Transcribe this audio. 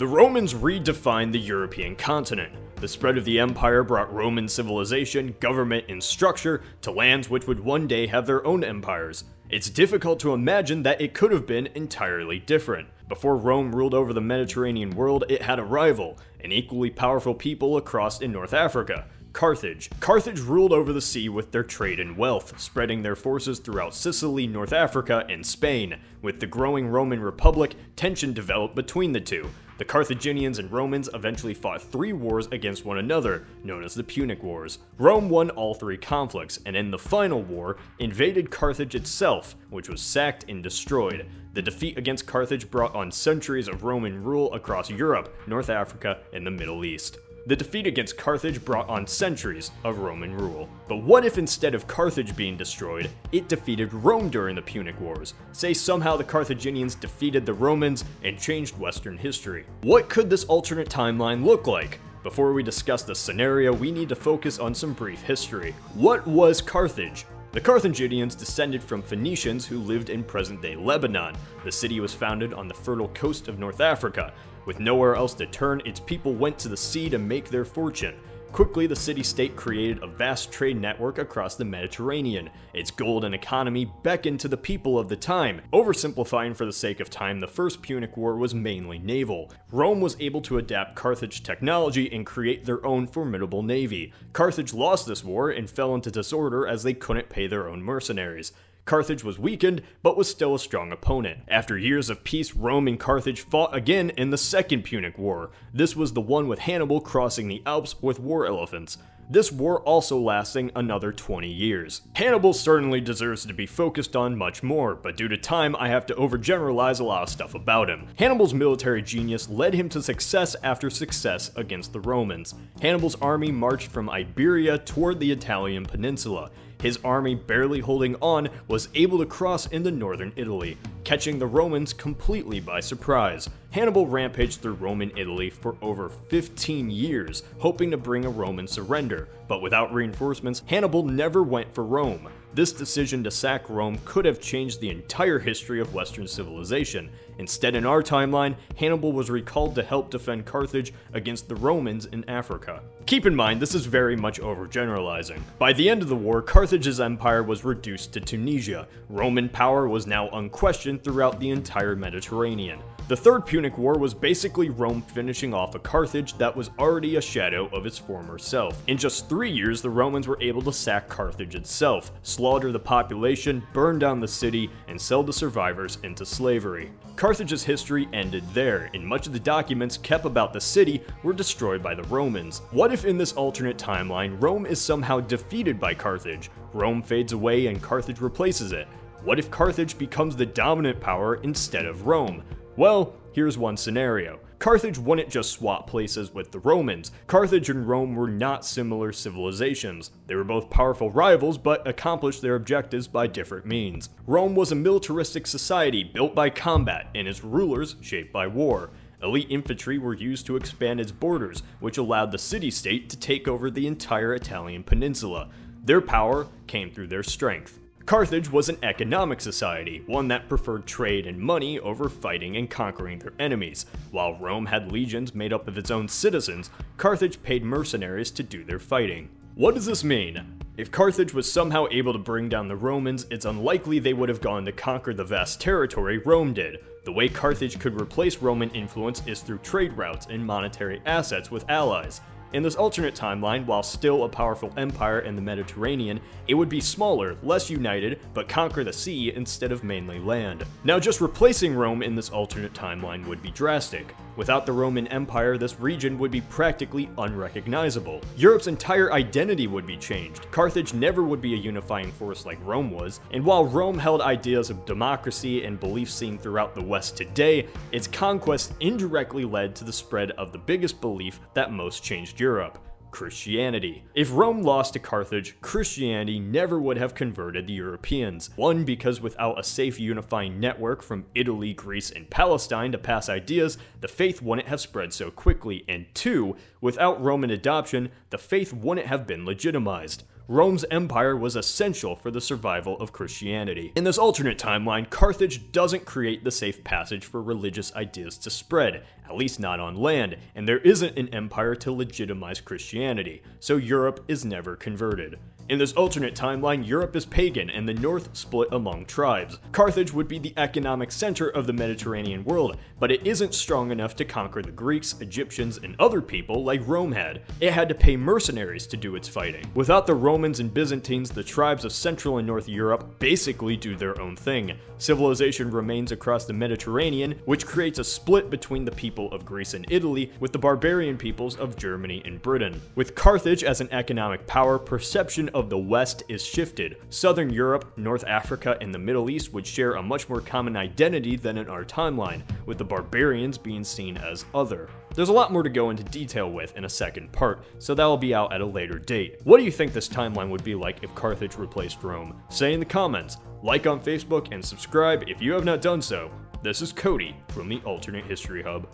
The Romans redefined the European continent. The spread of the empire brought Roman civilization, government, and structure to lands which would one day have their own empires. It's difficult to imagine that it could have been entirely different. Before Rome ruled over the Mediterranean world, it had a rival, an equally powerful people across in North Africa, Carthage. Carthage ruled over the sea with their trade and wealth, spreading their forces throughout Sicily, North Africa, and Spain. With the growing Roman Republic, tension developed between the two. The Carthaginians and Romans eventually fought 3 wars against one another, known as the Punic Wars. Rome won all 3 conflicts, and in the final war, invaded Carthage itself, which was sacked and destroyed. The defeat against Carthage brought on centuries of Roman rule across Europe, North Africa, and the Middle East. The defeat against Carthage brought on centuries of Roman rule. But what if instead of Carthage being destroyed, it defeated Rome during the Punic Wars? Say somehow the Carthaginians defeated the Romans and changed Western history. What could this alternate timeline look like? Before we discuss the scenario, we need to focus on some brief history. What was Carthage? The Carthaginians descended from Phoenicians who lived in present-day Lebanon. The city was founded on the fertile coast of North Africa. With nowhere else to turn, its people went to the sea to make their fortune. Quickly, the city-state created a vast trade network across the Mediterranean. Its golden economy beckoned to the people of the time. Oversimplifying for the sake of time, the First Punic War was mainly naval. Rome was able to adapt Carthage technology and create their own formidable navy. Carthage lost this war and fell into disorder as they couldn't pay their own mercenaries. Carthage was weakened, but was still a strong opponent. After years of peace, Rome and Carthage fought again in the Second Punic War. This was the one with Hannibal crossing the Alps with war elephants. This war also lasting another 20 years. Hannibal certainly deserves to be focused on much more, but due to time I have to overgeneralize a lot of stuff about him. Hannibal's military genius led him to success after success against the Romans. Hannibal's army marched from Iberia toward the Italian peninsula. His army, barely holding on, was able to cross into northern Italy, catching the Romans completely by surprise. Hannibal rampaged through Roman Italy for over 15 years, hoping to bring a Roman surrender, but without reinforcements, Hannibal never went for Rome. This decision to sack Rome could have changed the entire history of Western civilization. Instead, in our timeline, Hannibal was recalled to help defend Carthage against the Romans in Africa. Keep in mind, this is very much overgeneralizing. By the end of the war, Carthage's empire was reduced to Tunisia. Roman power was now unquestioned throughout the entire Mediterranean. The Third Punic War was basically Rome finishing off a Carthage that was already a shadow of its former self. In just 3 years, the Romans were able to sack Carthage itself, slaughter the population, burn down the city, and sell the survivors into slavery. Carthage's history ended there, and much of the documents kept about the city were destroyed by the Romans. What if in this alternate timeline, Rome is somehow defeated by Carthage? Rome fades away and Carthage replaces it. What if Carthage becomes the dominant power instead of Rome? Well, here's one scenario. Carthage wouldn't just swap places with the Romans. Carthage and Rome were not similar civilizations. They were both powerful rivals, but accomplished their objectives by different means. Rome was a militaristic society built by combat, and its rulers shaped by war. Elite infantry were used to expand its borders, which allowed the city-state to take over the entire Italian peninsula. Their power came through their strength. Carthage was an economic society, one that preferred trade and money over fighting and conquering their enemies. While Rome had legions made up of its own citizens, Carthage paid mercenaries to do their fighting. What does this mean? If Carthage was somehow able to bring down the Romans, it's unlikely they would have gone to conquer the vast territory Rome did. The way Carthage could replace Roman influence is through trade routes and monetary assets with allies. In this alternate timeline, while still a powerful empire in the Mediterranean, it would be smaller, less united, but conquer the sea instead of mainly land. Now, just replacing Rome in this alternate timeline would be drastic. Without the Roman Empire, this region would be practically unrecognizable. Europe's entire identity would be changed. Carthage never would be a unifying force like Rome was, and while Rome held ideas of democracy and beliefs seen throughout the West today, its conquest indirectly led to the spread of the biggest belief that most changed Europe: Christianity. If Rome lost to Carthage, Christianity never would have converted the Europeans. One, because without a safe unifying network from Italy, Greece, and Palestine to pass ideas, the faith wouldn't have spread so quickly, and two, without Roman adoption, the faith wouldn't have been legitimized. Rome's empire was essential for the survival of Christianity. In this alternate timeline, Carthage doesn't create the safe passage for religious ideas to spread, at least not on land, and there isn't an empire to legitimize Christianity, so Europe is never converted. In this alternate timeline, Europe is pagan and the north split among tribes. Carthage would be the economic center of the Mediterranean world, but it isn't strong enough to conquer the Greeks, Egyptians, and other people like Rome had. It had to pay mercenaries to do its fighting. Without the Romans and Byzantines, the tribes of Central and North Europe basically do their own thing. Civilization remains across the Mediterranean, which creates a split between the people of Greece and Italy, with the barbarian peoples of Germany and Britain. With Carthage as an economic power, perception of the West is shifted. Southern Europe, North Africa, and the Middle East would share a much more common identity than in our timeline, with the barbarians being seen as other. There's a lot more to go into detail with in a second part, so that'll be out at a later date. What do you think this timeline would be like if Carthage replaced Rome? Say in the comments, like on Facebook, and subscribe if you have not done so. This is Cody from the Alternate History Hub.